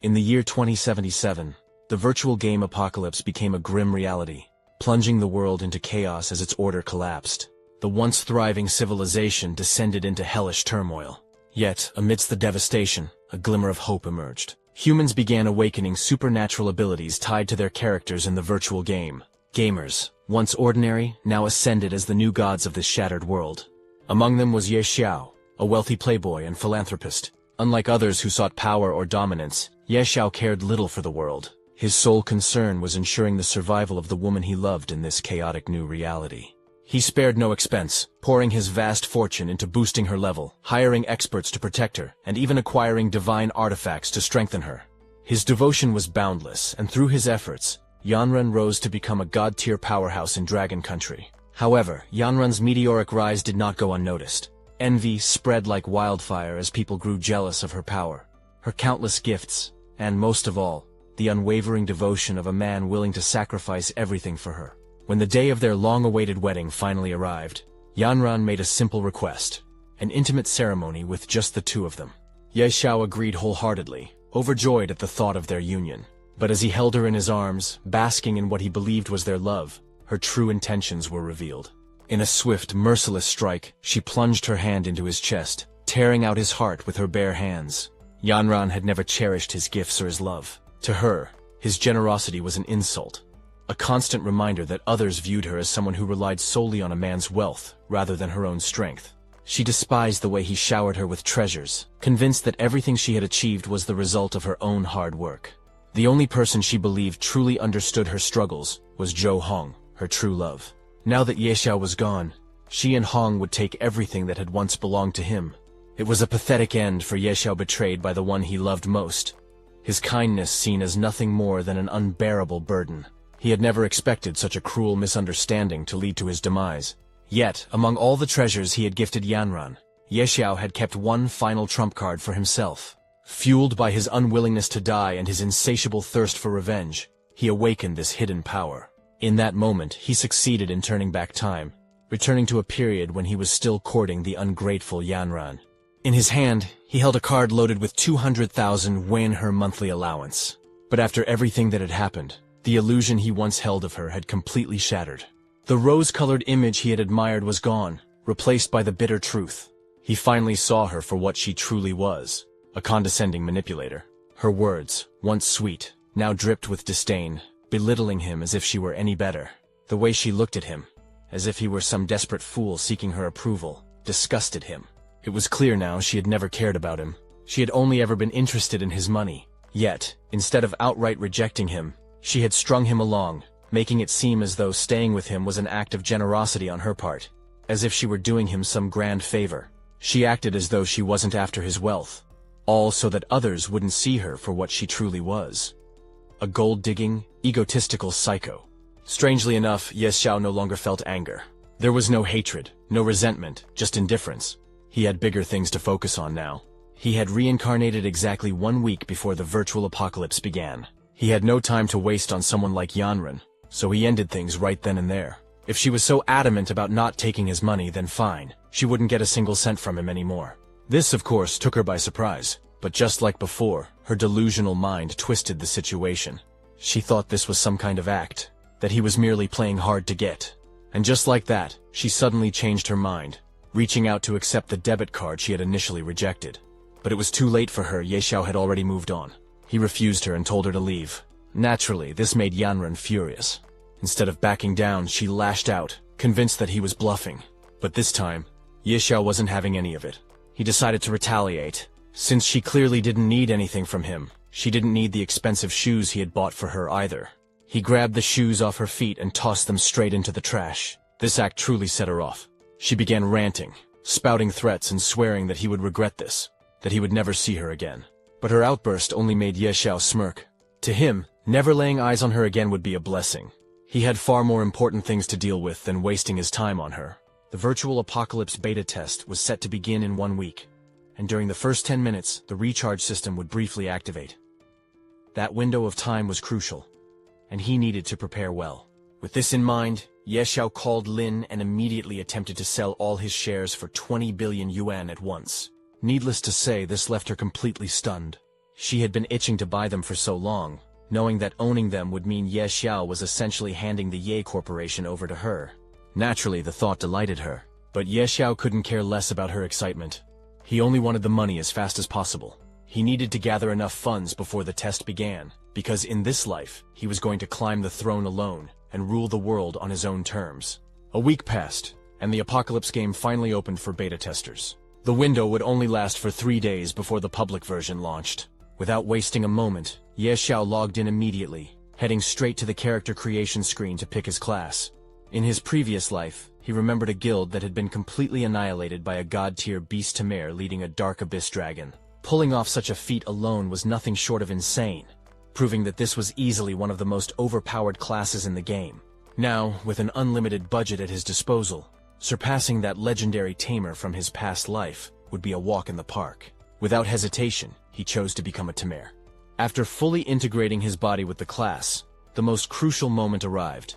In the year 2077, the virtual game apocalypse became a grim reality, plunging the world into chaos as its order collapsed. The once thriving civilization descended into hellish turmoil. Yet, amidst the devastation, a glimmer of hope emerged. Humans began awakening supernatural abilities tied to their characters in the virtual game. Gamers, once ordinary, now ascended as the new gods of this shattered world. Among them was Ye Xiao, a wealthy playboy and philanthropist. Unlike others who sought power or dominance, Ye Xiao cared little for the world. His sole concern was ensuring the survival of the woman he loved in this chaotic new reality. He spared no expense, pouring his vast fortune into boosting her level, hiring experts to protect her, and even acquiring divine artifacts to strengthen her. His devotion was boundless, and through his efforts, Yanran rose to become a god-tier powerhouse in Dragon Country. However, Yanran's meteoric rise did not go unnoticed. Envy spread like wildfire as people grew jealous of her power, her countless gifts, and most of all, the unwavering devotion of a man willing to sacrifice everything for her. When the day of their long-awaited wedding finally arrived, Yanran made a simple request, an intimate ceremony with just the two of them. Ye Xiao agreed wholeheartedly, overjoyed at the thought of their union. But as he held her in his arms, basking in what he believed was their love, her true intentions were revealed. In a swift, merciless strike, she plunged her hand into his chest, tearing out his heart with her bare hands. Yanran had never cherished his gifts or his love. To her, his generosity was an insult, a constant reminder that others viewed her as someone who relied solely on a man's wealth rather than her own strength. She despised the way he showered her with treasures, convinced that everything she had achieved was the result of her own hard work. The only person she believed truly understood her struggles was Zhou Hong, her true love. Now that Ye Xiao was gone, she and Hong would take everything that had once belonged to him. It was a pathetic end for Ye Xiao, betrayed by the one he loved most. His kindness seen as nothing more than an unbearable burden. He had never expected such a cruel misunderstanding to lead to his demise. Yet, among all the treasures he had gifted Yanran, Ye Xiao had kept one final trump card for himself. Fueled by his unwillingness to die and his insatiable thirst for revenge, he awakened this hidden power. In that moment, he succeeded in turning back time, returning to a period when he was still courting the ungrateful Yanran. In his hand, he held a card loaded with 200,000 Wen, her monthly allowance. But after everything that had happened, the illusion he once held of her had completely shattered. The rose-colored image he had admired was gone, replaced by the bitter truth. He finally saw her for what she truly was, a condescending manipulator. Her words, once sweet, now dripped with disdain, belittling him as if she were any better. The way she looked at him, as if he were some desperate fool seeking her approval, disgusted him. It was clear now she had never cared about him. She had only ever been interested in his money. Yet, instead of outright rejecting him, she had strung him along, making it seem as though staying with him was an act of generosity on her part, as if she were doing him some grand favor. She acted as though she wasn't after his wealth, all so that others wouldn't see her for what she truly was. A gold-digging, egotistical psycho. Strangely enough, Ye Xiao no longer felt anger. There was no hatred, no resentment, just indifference. He had bigger things to focus on now. He had reincarnated exactly 1 week before the virtual apocalypse began. He had no time to waste on someone like Yanran, so he ended things right then and there. If she was so adamant about not taking his money, then fine. She wouldn't get a single cent from him anymore. This, of course, took her by surprise. But just like before, her delusional mind twisted the situation. She thought this was some kind of act, that he was merely playing hard to get. And just like that, she suddenly changed her mind, reaching out to accept the debit card she had initially rejected. But it was too late for her. Ye Xiao had already moved on. He refused her and told her to leave. Naturally, this made Yanran furious. Instead of backing down, she lashed out, convinced that he was bluffing. But this time, Ye Xiao wasn't having any of it. He decided to retaliate. Since she clearly didn't need anything from him, she didn't need the expensive shoes he had bought for her either. He grabbed the shoes off her feet and tossed them straight into the trash. This act truly set her off. She began ranting, spouting threats and swearing that he would regret this, that he would never see her again. But her outburst only made Ye Xiao smirk. To him, never laying eyes on her again would be a blessing. He had far more important things to deal with than wasting his time on her. The virtual apocalypse beta test was set to begin in 1 week, and during the first 10 minutes, the recharge system would briefly activate. That window of time was crucial, and he needed to prepare well. With this in mind, Ye Xiao called Lin and immediately attempted to sell all his shares for 20 billion yuan at once. Needless to say, this left her completely stunned. She had been itching to buy them for so long, knowing that owning them would mean Ye Xiao was essentially handing the Ye Corporation over to her. Naturally, the thought delighted her, but Ye Xiao couldn't care less about her excitement. He only wanted the money as fast as possible. He needed to gather enough funds before the test began, because in this life, he was going to climb the throne alone and rule the world on his own terms. A week passed, and the Apocalypse game finally opened for beta testers. The window would only last for 3 days before the public version launched. Without wasting a moment, Ye Xiao logged in immediately, heading straight to the character creation screen to pick his class. In his previous life, he remembered a guild that had been completely annihilated by a god-tier beast Tamer leading a dark abyss dragon. Pulling off such a feat alone was nothing short of insane, proving that this was easily one of the most overpowered classes in the game. Now, with an unlimited budget at his disposal, surpassing that legendary Tamer from his past life would be a walk in the park. Without hesitation, he chose to become a Tamer. After fully integrating his body with the class, the most crucial moment arrived.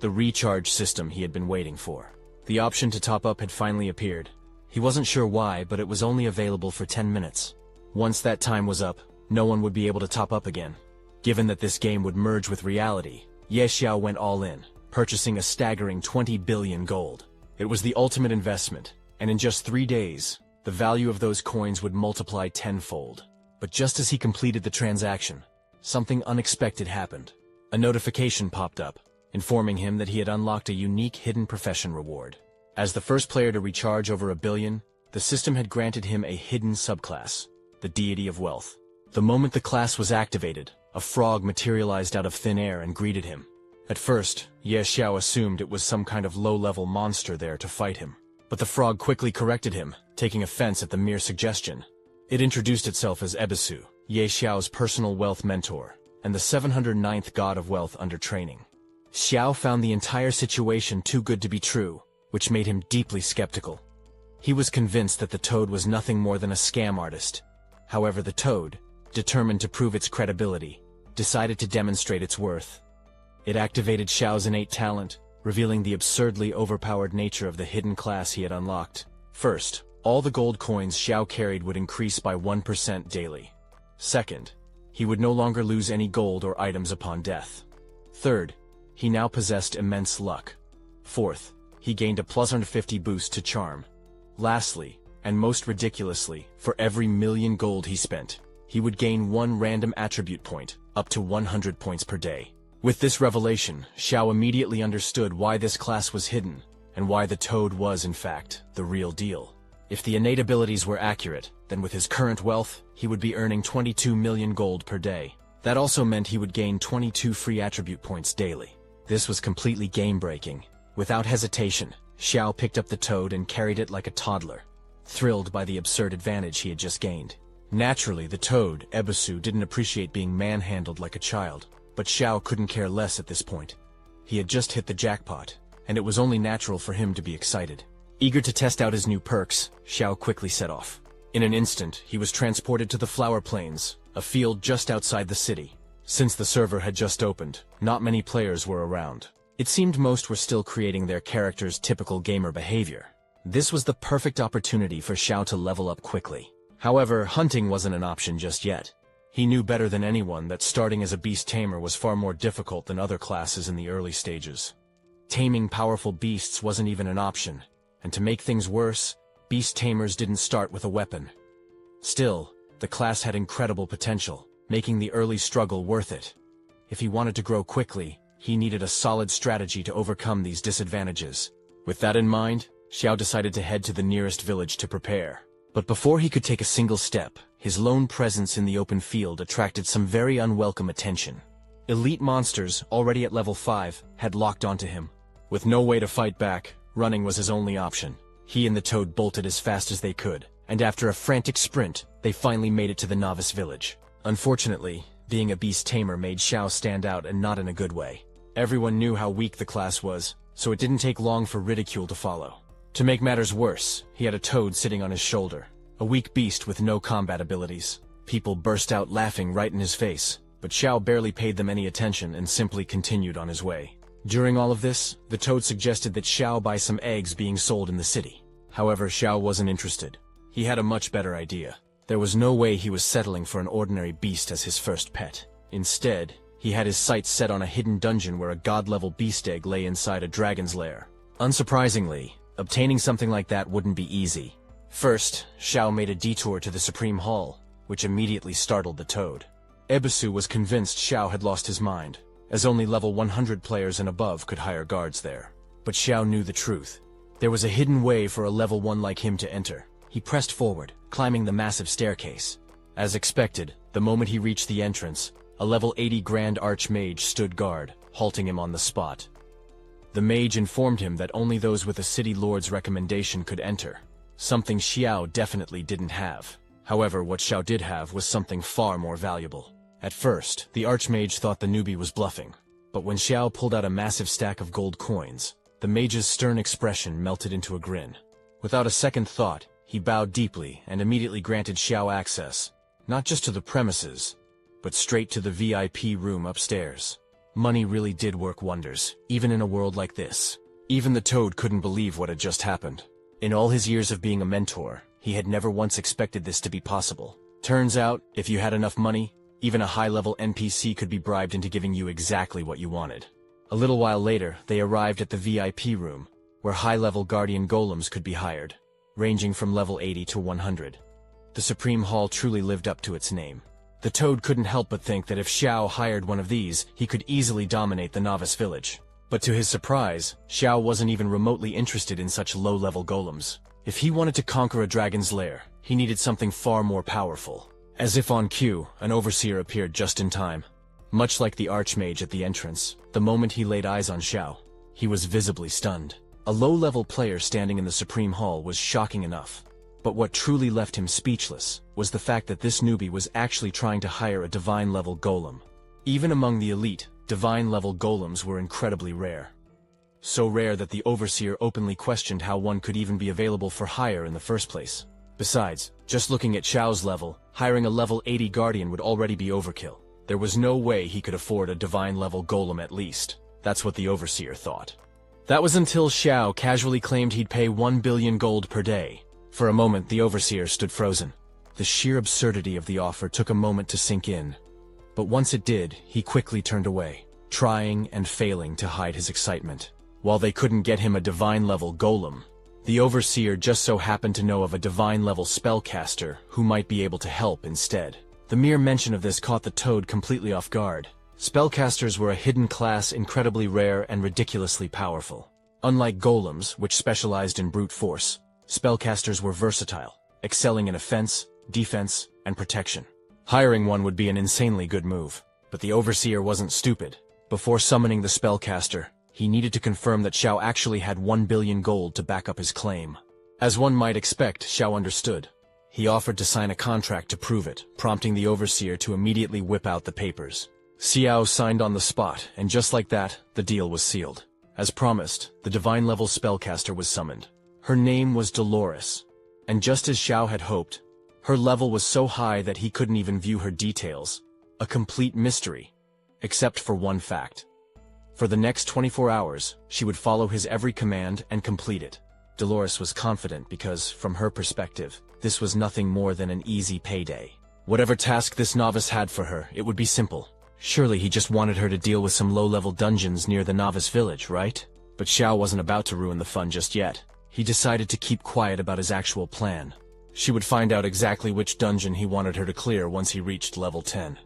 The recharge system he had been waiting for. The option to top up had finally appeared. He wasn't sure why, but it was only available for 10 minutes. Once that time was up, no one would be able to top up again. Given that this game would merge with reality, Ye Xiao went all in, purchasing a staggering 20 billion gold. It was the ultimate investment, and in just 3 days, the value of those coins would multiply tenfold. But just as he completed the transaction, something unexpected happened. A notification popped up, informing him that he had unlocked a unique hidden profession reward. As the first player to recharge over 1 billion, the system had granted him a hidden subclass, the Deity of Wealth. The moment the class was activated, a frog materialized out of thin air and greeted him. At first, Ye Xiao assumed it was some kind of low-level monster there to fight him. But the frog quickly corrected him, taking offense at the mere suggestion. It introduced itself as Ebisu, Ye Xiao's personal wealth mentor, and the 709th god of wealth under training. Xiao found the entire situation too good to be true, which made him deeply skeptical. He was convinced that the toad was nothing more than a scam artist. However, the toad, determined to prove its credibility, decided to demonstrate its worth. It activated Xiao's innate talent, revealing the absurdly overpowered nature of the hidden class he had unlocked. First, all the gold coins Xiao carried would increase by 1% daily. Second, he would no longer lose any gold or items upon death. Third, he now possessed immense luck. Fourth, he gained a +150 boost to charm. Lastly, and most ridiculously, for every 1,000,000 gold he spent, he would gain 1 random attribute point, up to 100 points per day. With this revelation, Xiao immediately understood why this class was hidden, and why the toad was, in fact, the real deal. If the innate abilities were accurate, then with his current wealth, he would be earning 22 million gold per day. That also meant he would gain 22 free attribute points daily. This was completely game-breaking. Without hesitation, Xiao picked up the toad and carried it like a toddler, thrilled by the absurd advantage he had just gained. Naturally, the toad, Ebisu, didn't appreciate being manhandled like a child, but Xiao couldn't care less at this point. He had just hit the jackpot, and it was only natural for him to be excited. Eager to test out his new perks, Xiao quickly set off. In an instant, he was transported to the Flower Plains, a field just outside the city. Since the server had just opened, not many players were around. It seemed most were still creating their characters' typical gamer behavior. This was the perfect opportunity for Xiao to level up quickly. However, hunting wasn't an option just yet. He knew better than anyone that starting as a beast tamer was far more difficult than other classes in the early stages. Taming powerful beasts wasn't even an option, and to make things worse, beast tamers didn't start with a weapon. Still, the class had incredible potential, making the early struggle worth it. If he wanted to grow quickly, he needed a solid strategy to overcome these disadvantages. With that in mind, Xiao decided to head to the nearest village to prepare. But before he could take a single step, his lone presence in the open field attracted some very unwelcome attention. Elite monsters, already at level 5, had locked onto him. With no way to fight back, running was his only option. He and the toad bolted as fast as they could, and after a frantic sprint, they finally made it to the novice village. Unfortunately, being a beast tamer made Xiao stand out, and not in a good way. Everyone knew how weak the class was, so it didn't take long for ridicule to follow. To make matters worse, he had a toad sitting on his shoulder, a weak beast with no combat abilities. People burst out laughing right in his face, but Xiao barely paid them any attention and simply continued on his way. During all of this, the toad suggested that Xiao buy some eggs being sold in the city. However, Xiao wasn't interested. He had a much better idea. There was no way he was settling for an ordinary beast as his first pet. Instead, he had his sights set on a hidden dungeon where a god-level beast egg lay inside a dragon's lair. Unsurprisingly, obtaining something like that wouldn't be easy. First, Xiao made a detour to the Supreme Hall, which immediately startled the Toad. Ebisu was convinced Xiao had lost his mind, as only level 100 players and above could hire guards there. But Xiao knew the truth. There was a hidden way for a level 1 like him to enter. He pressed forward, climbing the massive staircase. As expected, the moment he reached the entrance, a level 80 Grand Archmage stood guard, halting him on the spot. The mage informed him that only those with a city lord's recommendation could enter, something Xiao definitely didn't have. However, what Xiao did have was something far more valuable. At first, the Archmage thought the newbie was bluffing, but when Xiao pulled out a massive stack of gold coins, the mage's stern expression melted into a grin. Without a second thought, he bowed deeply and immediately granted Xiao access, not just to the premises, but straight to the VIP room upstairs. Money really did work wonders, even in a world like this. Even the Toad couldn't believe what had just happened. In all his years of being a mentor, he had never once expected this to be possible. Turns out, if you had enough money, even a high-level NPC could be bribed into giving you exactly what you wanted. A little while later, they arrived at the VIP room, where high-level guardian golems could be hired, ranging from level 80 to 100. The Supreme Hall truly lived up to its name. The Toad couldn't help but think that if Xiao hired one of these, he could easily dominate the novice village. But to his surprise, Xiao wasn't even remotely interested in such low-level golems. If he wanted to conquer a dragon's lair, he needed something far more powerful. As if on cue, an overseer appeared just in time. Much like the Archmage at the entrance, the moment he laid eyes on Xiao, he was visibly stunned. A low-level player standing in the Supreme Hall was shocking enough. But what truly left him speechless was the fact that this newbie was actually trying to hire a divine-level golem. Even among the elite, divine-level golems were incredibly rare. So rare that the overseer openly questioned how one could even be available for hire in the first place. Besides, just looking at Xiao's level, hiring a level 80 guardian would already be overkill. There was no way he could afford a divine-level golem at least. That's what the overseer thought. That was until Xiao casually claimed he'd pay 1 billion gold per day. For a moment, the overseer stood frozen. The sheer absurdity of the offer took a moment to sink in. But once it did, he quickly turned away, trying and failing to hide his excitement. While they couldn't get him a divine-level golem, the overseer just so happened to know of a divine-level spellcaster who might be able to help instead. The mere mention of this caught the Toad completely off guard. Spellcasters were a hidden class, incredibly rare and ridiculously powerful. Unlike golems, which specialized in brute force, spellcasters were versatile, excelling in offense, defense, and protection. Hiring one would be an insanely good move, but the overseer wasn't stupid. Before summoning the spellcaster, he needed to confirm that Xiao actually had 1 billion gold to back up his claim. As one might expect, Xiao understood. He offered to sign a contract to prove it, prompting the overseer to immediately whip out the papers. Xiao signed on the spot, and just like that, the deal was sealed. As promised, the divine-level spellcaster was summoned. Her name was Dolores, and just as Xiao had hoped, her level was so high that he couldn't even view her details. A complete mystery, except for one fact. For the next 24 hours, she would follow his every command and complete it. Dolores was confident because, from her perspective, this was nothing more than an easy payday. Whatever task this novice had for her, it would be simple. Surely he just wanted her to deal with some low-level dungeons near the novice village, right? But Xiao wasn't about to ruin the fun just yet. He decided to keep quiet about his actual plan. She would find out exactly which dungeon he wanted her to clear once he reached level 10.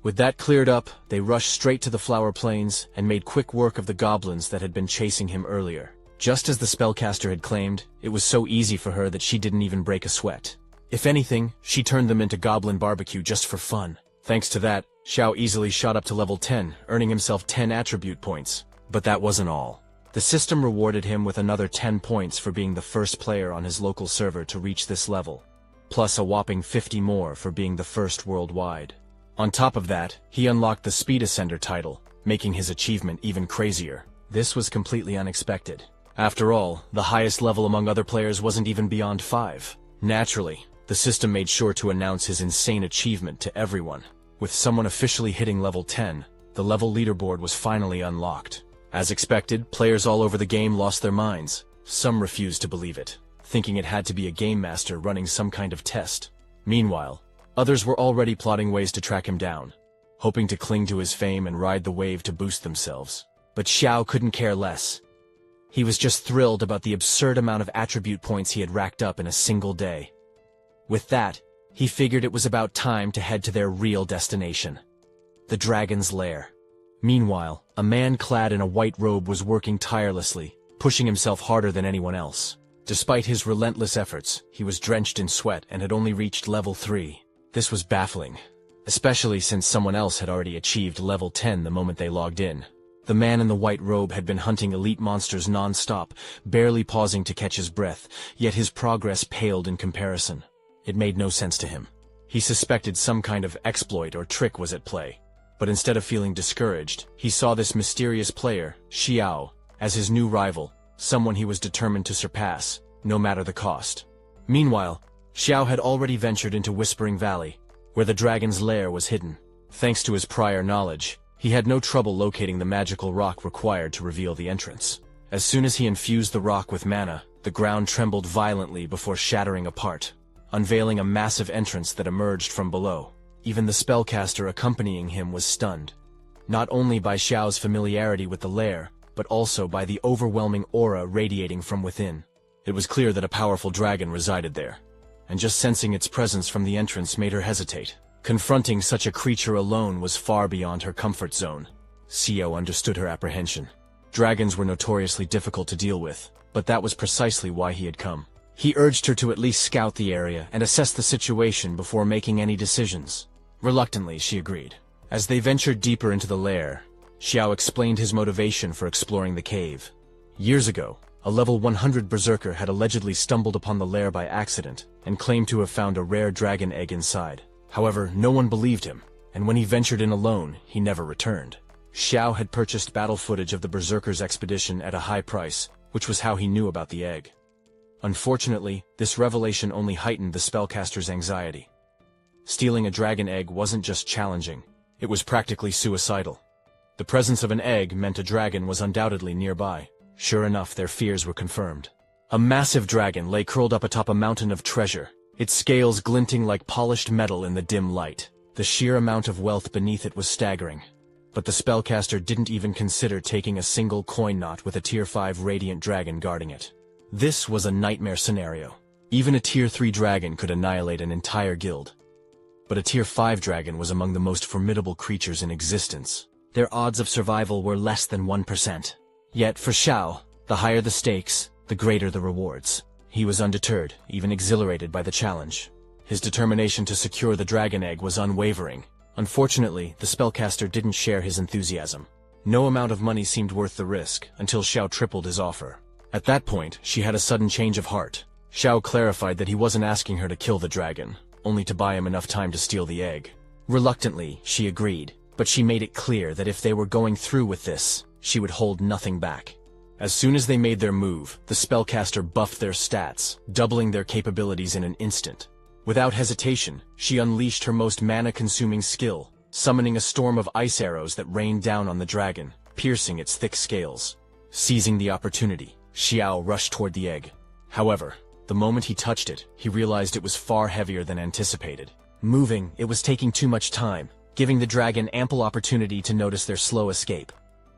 With that cleared up, they rushed straight to the Flower Plains and made quick work of the goblins that had been chasing him earlier. Just as the spellcaster had claimed, it was so easy for her that she didn't even break a sweat. If anything, she turned them into goblin barbecue just for fun. Thanks to that, Xiao easily shot up to level 10, earning himself 10 attribute points. But that wasn't all. The system rewarded him with another 10 points for being the first player on his local server to reach this level, plus a whopping 50 more for being the first worldwide. On top of that, he unlocked the Speed Ascender title, making his achievement even crazier. This was completely unexpected. After all, the highest level among other players wasn't even beyond 5. Naturally, the system made sure to announce his insane achievement to everyone. With someone officially hitting level 10, the level leaderboard was finally unlocked. As expected, players all over the game lost their minds. Some refused to believe it, thinking it had to be a game master running some kind of test. Meanwhile, others were already plotting ways to track him down, hoping to cling to his fame and ride the wave to boost themselves. But Xiao couldn't care less. He was just thrilled about the absurd amount of attribute points he had racked up in a single day. With that, he figured it was about time to head to their real destination, the dragon's lair. Meanwhile, a man clad in a white robe was working tirelessly, pushing himself harder than anyone else. Despite his relentless efforts, he was drenched in sweat and had only reached level 3. This was baffling, especially since someone else had already achieved level 10 the moment they logged in. The man in the white robe had been hunting elite monsters non-stop, barely pausing to catch his breath, yet his progress paled in comparison. It made no sense to him. He suspected some kind of exploit or trick was at play. But instead of feeling discouraged, he saw this mysterious player, Xiao, as his new rival, someone he was determined to surpass, no matter the cost. Meanwhile, Xiao had already ventured into Whispering Valley, where the dragon's lair was hidden. Thanks to his prior knowledge, he had no trouble locating the magical rock required to reveal the entrance. As soon as he infused the rock with mana, the ground trembled violently before shattering apart, unveiling a massive entrance that emerged from below. Even the spellcaster accompanying him was stunned, not only by Xiao's familiarity with the lair, but also by the overwhelming aura radiating from within. It was clear that a powerful dragon resided there, and just sensing its presence from the entrance made her hesitate. Confronting such a creature alone was far beyond her comfort zone. Xiao understood her apprehension. Dragons were notoriously difficult to deal with, but that was precisely why he had come. He urged her to at least scout the area and assess the situation before making any decisions. Reluctantly, she agreed. As they ventured deeper into the lair, Xiao explained his motivation for exploring the cave. Years ago, a level 100 berserker had allegedly stumbled upon the lair by accident and claimed to have found a rare dragon egg inside. However, no one believed him, and when he ventured in alone, he never returned. Xiao had purchased battle footage of the berserker's expedition at a high price, which was how he knew about the egg. Unfortunately, this revelation only heightened the spellcaster's anxiety. Stealing a dragon egg wasn't just challenging, it was practically suicidal. The presence of an egg meant a dragon was undoubtedly nearby. Sure enough, their fears were confirmed. A massive dragon lay curled up atop a mountain of treasure, its scales glinting like polished metal in the dim light. The sheer amount of wealth beneath it was staggering. But the spellcaster didn't even consider taking a single coin knot with a tier 5 radiant dragon guarding it. This was a nightmare scenario. Even a tier 3 dragon could annihilate an entire guild. But a tier 5 dragon was among the most formidable creatures in existence. Their odds of survival were less than 1%. Yet for Xiao, the higher the stakes, the greater the rewards. He was undeterred, even exhilarated by the challenge. His determination to secure the dragon egg was unwavering. Unfortunately, the spellcaster didn't share his enthusiasm. No amount of money seemed worth the risk, until Xiao tripled his offer. At that point, she had a sudden change of heart. Xiao clarified that he wasn't asking her to kill the dragon, only to buy him enough time to steal the egg. Reluctantly, she agreed, but she made it clear that if they were going through with this, she would hold nothing back. As soon as they made their move, the spellcaster buffed their stats, doubling their capabilities in an instant. Without hesitation, she unleashed her most mana-consuming skill, summoning a storm of ice arrows that rained down on the dragon, piercing its thick scales. Seizing the opportunity, Xiao rushed toward the egg. However, the moment he touched it, he realized it was far heavier than anticipated. Moving, it was taking too much time, giving the dragon ample opportunity to notice their slow escape.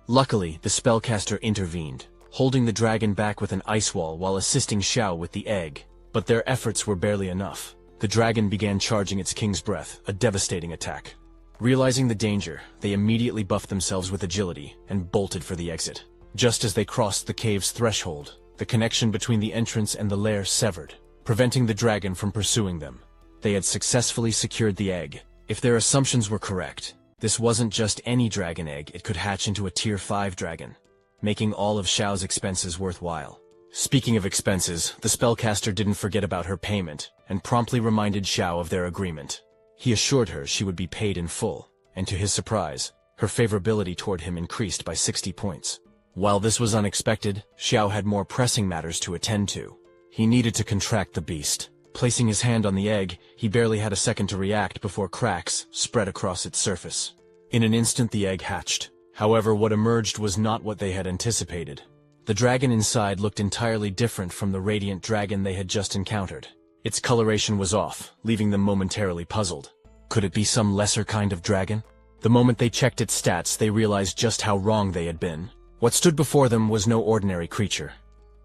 Luckily, the spellcaster intervened, holding the dragon back with an ice wall while assisting Xiao with the egg. But their efforts were barely enough. The dragon began charging its king's breath, a devastating attack. Realizing the danger, they immediately buffed themselves with agility and bolted for the exit. Just as they crossed the cave's threshold, the connection between the entrance and the lair severed, preventing the dragon from pursuing them. They had successfully secured the egg. If their assumptions were correct, this wasn't just any dragon egg, it could hatch into a tier 5 dragon, making all of Xiao's expenses worthwhile. Speaking of expenses, the spellcaster didn't forget about her payment, and promptly reminded Xiao of their agreement. He assured her she would be paid in full, and to his surprise, her favorability toward him increased by 60 points. While this was unexpected, Xiao had more pressing matters to attend to. He needed to contract the beast. Placing his hand on the egg, he barely had a second to react before cracks spread across its surface. In an instant the egg hatched. However, what emerged was not what they had anticipated. The dragon inside looked entirely different from the radiant dragon they had just encountered. Its coloration was off, leaving them momentarily puzzled. Could it be some lesser kind of dragon? The moment they checked its stats, they realized just how wrong they had been. What stood before them was no ordinary creature.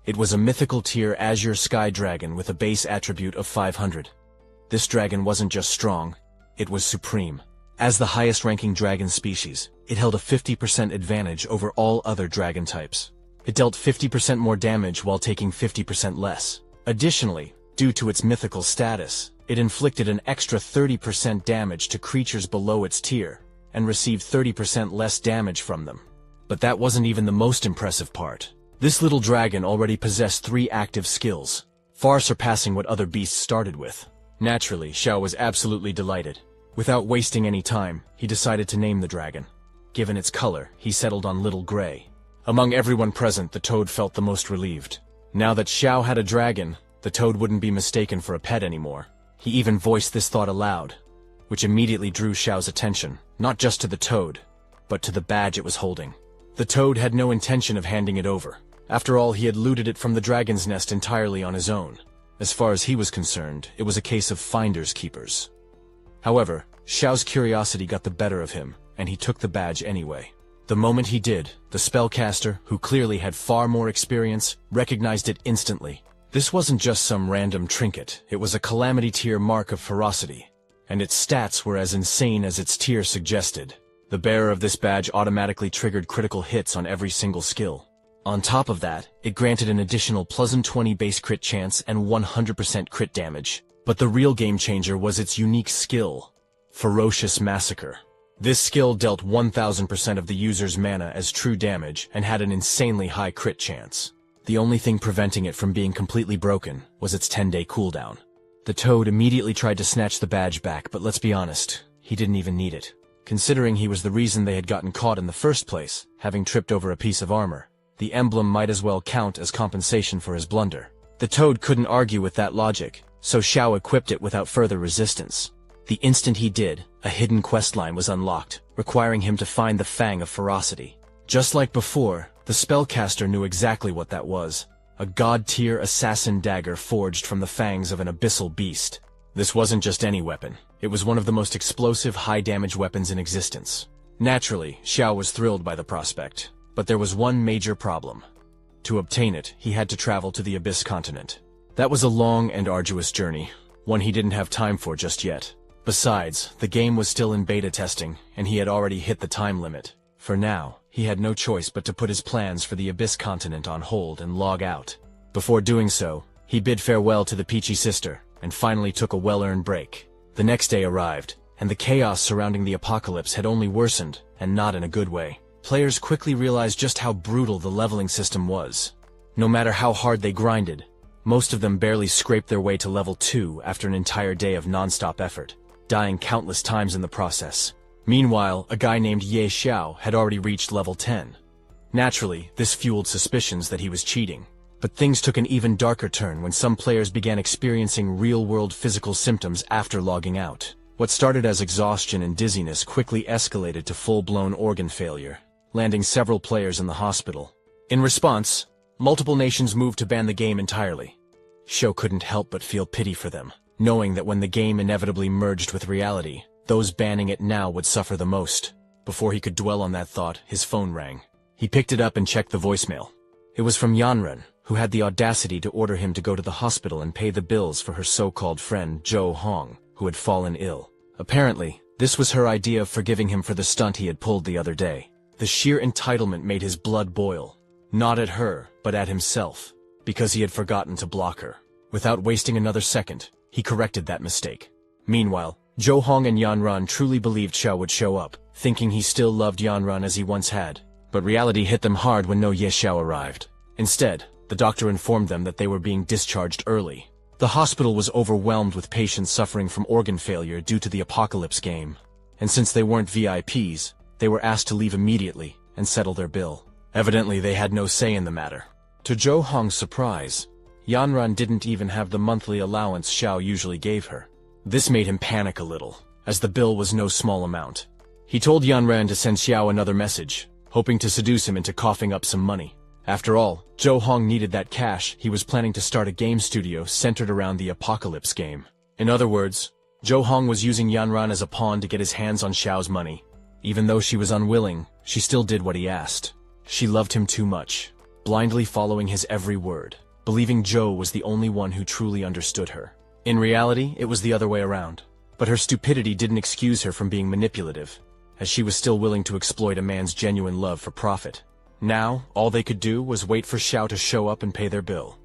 It was a mythical tier azure sky dragon with a base attribute of 500. This dragon wasn't just strong, it was supreme. As the highest-ranking dragon species, it held a 50% advantage over all other dragon types. It dealt 50% more damage while taking 50% less. Additionally, due to its mythical status, it inflicted an extra 30% damage to creatures below its tier, and received 30% less damage from them. But that wasn't even the most impressive part. This little dragon already possessed 3 active skills, far surpassing what other beasts started with. Naturally, Xiao was absolutely delighted. Without wasting any time, he decided to name the dragon. Given its color, he settled on Little Gray. Among everyone present, the toad felt the most relieved. Now that Xiao had a dragon, the toad wouldn't be mistaken for a pet anymore. He even voiced this thought aloud, which immediately drew Xiao's attention, not just to the toad, but to the badge it was holding. The toad had no intention of handing it over. After all, he had looted it from the dragon's nest entirely on his own. As far as he was concerned, it was a case of finders keepers. However, Xiao's curiosity got the better of him, and he took the badge anyway. The moment he did, the spellcaster, who clearly had far more experience, recognized it instantly. This wasn't just some random trinket, it was a calamity tier mark of ferocity, and its stats were as insane as its tier suggested. The bearer of this badge automatically triggered critical hits on every single skill. On top of that, it granted an additional +20 base crit chance and 100% crit damage. But the real game-changer was its unique skill, Ferocious Massacre. This skill dealt 1000% of the user's mana as true damage and had an insanely high crit chance. The only thing preventing it from being completely broken was its 10-day cooldown. The toad immediately tried to snatch the badge back, but let's be honest, he didn't even need it. Considering he was the reason they had gotten caught in the first place, having tripped over a piece of armor, the emblem might as well count as compensation for his blunder. The toad couldn't argue with that logic, so Xiao equipped it without further resistance. The instant he did, a hidden questline was unlocked, requiring him to find the Fang of Ferocity. Just like before, the spellcaster knew exactly what that was, a god-tier assassin dagger forged from the fangs of an abyssal beast. This wasn't just any weapon, it was one of the most explosive high-damage weapons in existence. Naturally, Xiao was thrilled by the prospect, but there was one major problem. To obtain it, he had to travel to the Abyss continent. That was a long and arduous journey, one he didn't have time for just yet. Besides, the game was still in beta testing, and he had already hit the time limit. For now, he had no choice but to put his plans for the Abyss continent on hold and log out. Before doing so, he bid farewell to the Peachy sister, and finally took a well-earned break. The next day arrived, and the chaos surrounding the apocalypse had only worsened, and not in a good way. Players quickly realized just how brutal the leveling system was. No matter how hard they grinded, most of them barely scraped their way to level 2 after an entire day of non-stop effort, dying countless times in the process. Meanwhile, a guy named Ye Xiao had already reached level 10. Naturally, this fueled suspicions that he was cheating. But things took an even darker turn when some players began experiencing real-world physical symptoms after logging out. What started as exhaustion and dizziness quickly escalated to full-blown organ failure, landing several players in the hospital. In response, multiple nations moved to ban the game entirely. Xiao couldn't help but feel pity for them, knowing that when the game inevitably merged with reality, those banning it now would suffer the most. Before he could dwell on that thought, his phone rang. He picked it up and checked the voicemail. It was from Yanran, who had the audacity to order him to go to the hospital and pay the bills for her so-called friend Zhou Hong, who had fallen ill. Apparently, this was her idea of forgiving him for the stunt he had pulled the other day. The sheer entitlement made his blood boil, not at her, but at himself, because he had forgotten to block her. Without wasting another second, he corrected that mistake. Meanwhile, Zhou Hong and Yanran truly believed Xiao would show up, thinking he still loved Yanran as he once had. But reality hit them hard when no Ye Xiao arrived. Instead, the doctor informed them that they were being discharged early. The hospital was overwhelmed with patients suffering from organ failure due to the apocalypse game. And since they weren't VIPs, they were asked to leave immediately and settle their bill. Evidently, they had no say in the matter. To Zhou Hong's surprise, Yanran didn't even have the monthly allowance Xiao usually gave her. This made him panic a little, as the bill was no small amount. He told Yanran to send Xiao another message, hoping to seduce him into coughing up some money. After all, Zhou Hong needed that cash. He was planning to start a game studio centered around the Apocalypse game. In other words, Zhou Hong was using Yanran as a pawn to get his hands on Xiao's money. Even though she was unwilling, she still did what he asked. She loved him too much, blindly following his every word, believing Zhou was the only one who truly understood her. In reality, it was the other way around. But her stupidity didn't excuse her from being manipulative, as she was still willing to exploit a man's genuine love for profit. Now, all they could do was wait for Xiao to show up and pay their bill.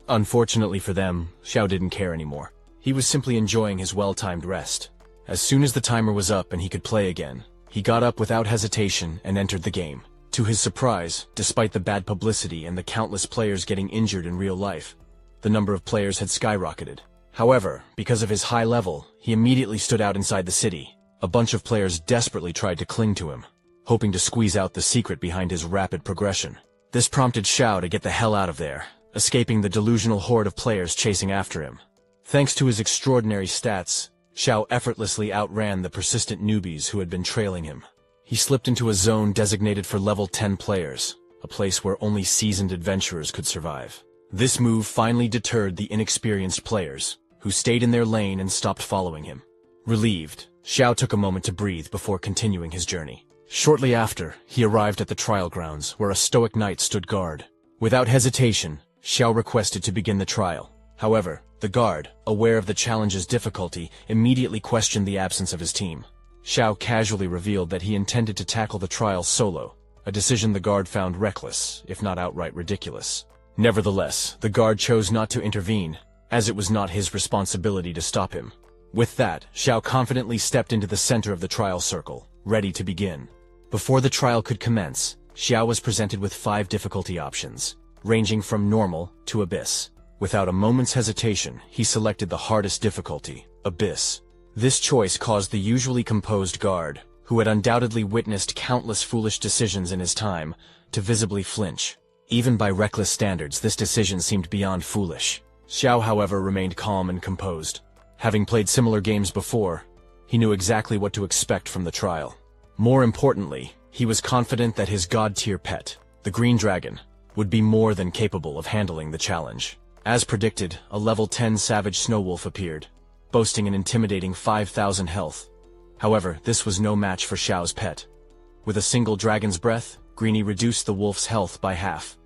Unfortunately for them, Xiao didn't care anymore. He was simply enjoying his well-timed rest. As soon as the timer was up and he could play again, he got up without hesitation and entered the game. To his surprise, despite the bad publicity and the countless players getting injured in real life, the number of players had skyrocketed. However, because of his high level, he immediately stood out inside the city. A bunch of players desperately tried to cling to him, hoping to squeeze out the secret behind his rapid progression. This prompted Xiao to get the hell out of there, escaping the delusional horde of players chasing after him. Thanks to his extraordinary stats, Xiao effortlessly outran the persistent newbies who had been trailing him. He slipped into a zone designated for level 10 players, a place where only seasoned adventurers could survive. This move finally deterred the inexperienced players, who stayed in their lane and stopped following him. Relieved, Xiao took a moment to breathe before continuing his journey. Shortly after, he arrived at the trial grounds, where a stoic knight stood guard. Without hesitation, Xiao requested to begin the trial. However, the guard, aware of the challenge's difficulty, immediately questioned the absence of his team. Xiao casually revealed that he intended to tackle the trial solo, a decision the guard found reckless, if not outright ridiculous. Nevertheless, the guard chose not to intervene, as it was not his responsibility to stop him. With that, Xiao confidently stepped into the center of the trial circle, ready to begin. Before the trial could commence, Xiao was presented with 5 difficulty options, ranging from normal to abyss. Without a moment's hesitation, he selected the hardest difficulty, abyss. This choice caused the usually composed guard, who had undoubtedly witnessed countless foolish decisions in his time, to visibly flinch. Even by reckless standards, this decision seemed beyond foolish. Xiao, however, remained calm and composed. Having played similar games before, he knew exactly what to expect from the trial. More importantly, he was confident that his god-tier pet, the Green Dragon, would be more than capable of handling the challenge. As predicted, a level 10 savage snow wolf appeared, boasting an intimidating 5,000 health. However, this was no match for Xiao's pet. With a single dragon's breath, Greenie reduced the wolf's health by half.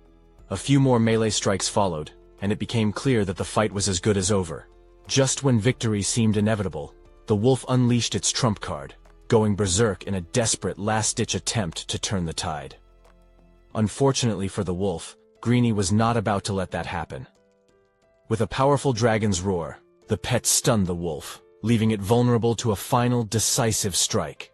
A few more melee strikes followed, and it became clear that the fight was as good as over. Just when victory seemed inevitable, the wolf unleashed its trump card, going berserk in a desperate last-ditch attempt to turn the tide. Unfortunately for the wolf, Greenie was not about to let that happen. With a powerful dragon's roar, the pet stunned the wolf, leaving it vulnerable to a final, decisive strike.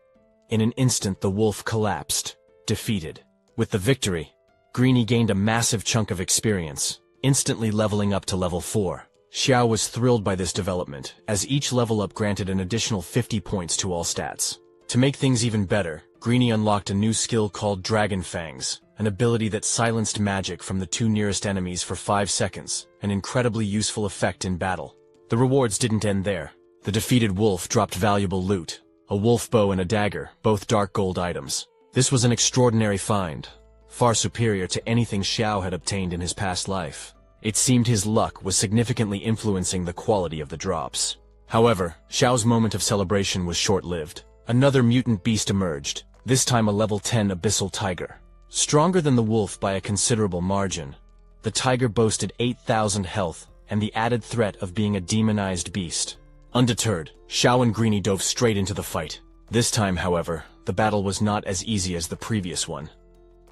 In an instant, the wolf collapsed, defeated. With the victory, Greenie gained a massive chunk of experience, instantly leveling up to level 4. Xiao was thrilled by this development, as each level up granted an additional 50 points to all stats. To make things even better, Greenie unlocked a new skill called Dragon Fangs, an ability that silenced magic from the 2 nearest enemies for 5 seconds, an incredibly useful effect in battle. The rewards didn't end there. The defeated wolf dropped valuable loot, a wolf bow and a dagger, both dark gold items. This was an extraordinary find, far superior to anything Xiao had obtained in his past life. It seemed his luck was significantly influencing the quality of the drops. However, Xiao's moment of celebration was short-lived. Another mutant beast emerged, this time a level 10 abyssal tiger. Stronger than the wolf by a considerable margin, the tiger boasted 8,000 health and the added threat of being a demonized beast. Undeterred, Xiao and Greenie dove straight into the fight. This time, however, the battle was not as easy as the previous one.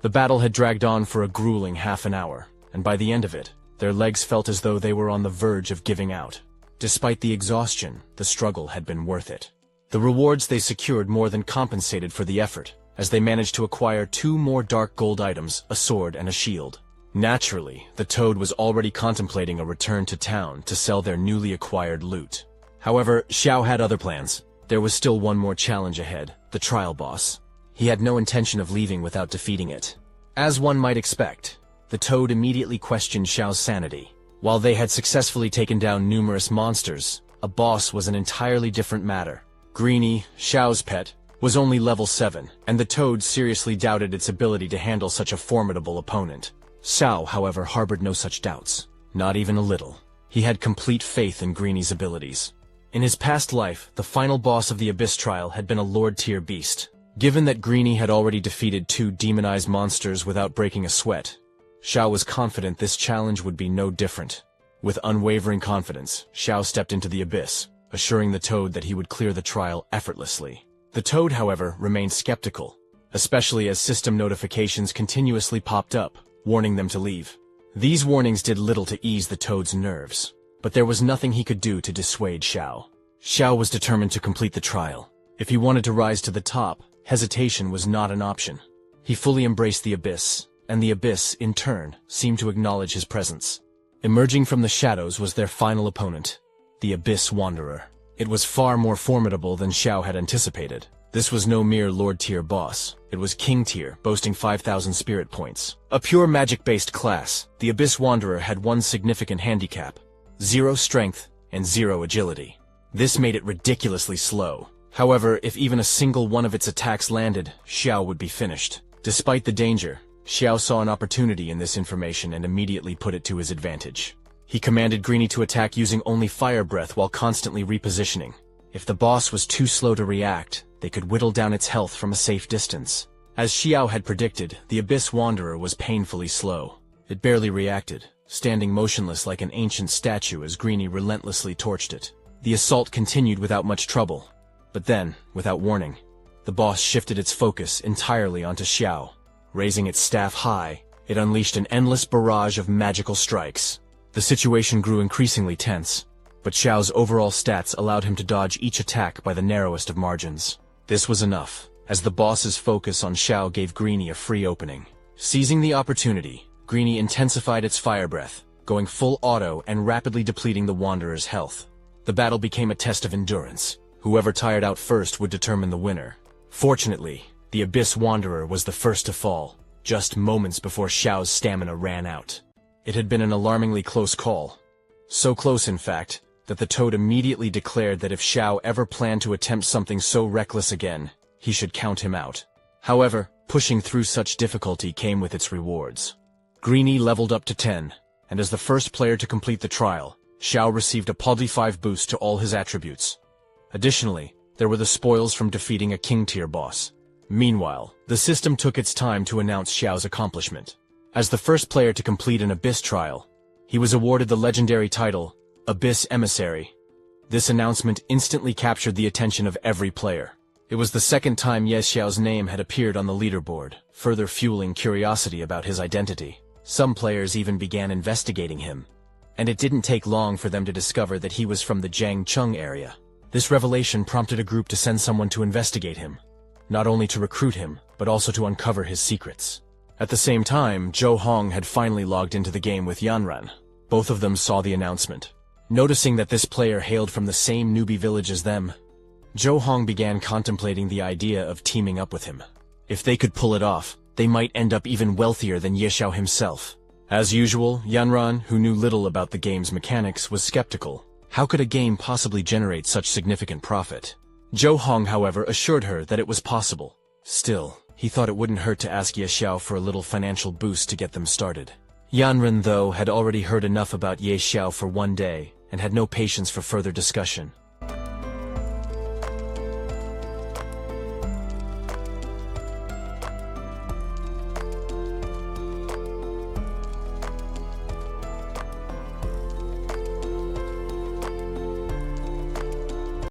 The battle had dragged on for a grueling half an hour, and by the end of it, their legs felt as though they were on the verge of giving out. Despite the exhaustion, the struggle had been worth it. The rewards they secured more than compensated for the effort, as they managed to acquire 2 more dark gold items, a sword and a shield. Naturally, the Toad was already contemplating a return to town to sell their newly acquired loot. However, Xiao had other plans. There was still one more challenge ahead, the trial boss. He had no intention of leaving without defeating it. As one might expect, the Toad immediately questioned Xiao's sanity. While they had successfully taken down numerous monsters, a boss was an entirely different matter. Greenie, Xiao's pet, was only level 7, and the Toad seriously doubted its ability to handle such a formidable opponent. Xiao, however, harbored no such doubts. Not even a little. He had complete faith in Greeny's abilities. In his past life, the final boss of the Abyss trial had been a Lord-tier beast. Given that Greeny had already defeated 2 demonized monsters without breaking a sweat, Xiao was confident this challenge would be no different. With unwavering confidence, Xiao stepped into the Abyss, assuring the Toad that he would clear the trial effortlessly. The Toad, however, remained skeptical, especially as system notifications continuously popped up, warning them to leave. These warnings did little to ease the Toad's nerves, but there was nothing he could do to dissuade Xiao. Xiao was determined to complete the trial. If he wanted to rise to the top, hesitation was not an option. He fully embraced the Abyss, and the Abyss, in turn, seemed to acknowledge his presence. Emerging from the shadows was their final opponent, the Abyss Wanderer. It was far more formidable than Xiao had anticipated. This was no mere Lord-tier boss. It was King-tier, boasting 5,000 spirit points. A pure magic-based class, the Abyss Wanderer had one significant handicap: 0 strength and 0 agility. This made it ridiculously slow. However, if even a single one of its attacks landed, Xiao would be finished. Despite the danger, Xiao saw an opportunity in this information and immediately put it to his advantage. He commanded Greeny to attack using only fire breath while constantly repositioning. If the boss was too slow to react, they could whittle down its health from a safe distance. As Xiao had predicted, the Abyss Wanderer was painfully slow. It barely reacted, standing motionless like an ancient statue as Greeny relentlessly torched it. The assault continued without much trouble. But then, without warning, the boss shifted its focus entirely onto Xiao. Raising its staff high, it unleashed an endless barrage of magical strikes. The situation grew increasingly tense, but Xiao's overall stats allowed him to dodge each attack by the narrowest of margins. This was enough, as the boss's focus on Xiao gave Greeny a free opening. Seizing the opportunity, Greeny intensified its fire breath, going full auto and rapidly depleting the Wanderer's health. The battle became a test of endurance. Whoever tired out first would determine the winner. Fortunately, the Abyss Wanderer was the first to fall, just moments before Xiao's stamina ran out. It had been an alarmingly close call. So close, in fact, that the Toad immediately declared that if Xiao ever planned to attempt something so reckless again, he should count him out. However, pushing through such difficulty came with its rewards. Greeny leveled up to 10, and as the first player to complete the trial, Xiao received a +5 boost to all his attributes. Additionally, there were the spoils from defeating a King-tier boss. Meanwhile, the system took its time to announce Xiao's accomplishment. As the first player to complete an Abyss trial, he was awarded the legendary title, Abyss Emissary. This announcement instantly captured the attention of every player. It was the second time Ye Xiao's name had appeared on the leaderboard, further fueling curiosity about his identity. Some players even began investigating him, and it didn't take long for them to discover that he was from the Jiangcheng area. This revelation prompted a group to send someone to investigate him, not only to recruit him, but also to uncover his secrets. At the same time, Zhou Hong had finally logged into the game with Yanran. Both of them saw the announcement. Noticing that this player hailed from the same newbie village as them, Zhou Hong began contemplating the idea of teaming up with him. If they could pull it off, they might end up even wealthier than Ye Xiao himself. As usual, Yanran, who knew little about the game's mechanics, was skeptical. How could a game possibly generate such significant profit? Zhou Hong, however, assured her that it was possible. Still, he thought it wouldn't hurt to ask Ye Xiao for a little financial boost to get them started. Yanran, though, had already heard enough about Ye Xiao for one day, and had no patience for further discussion.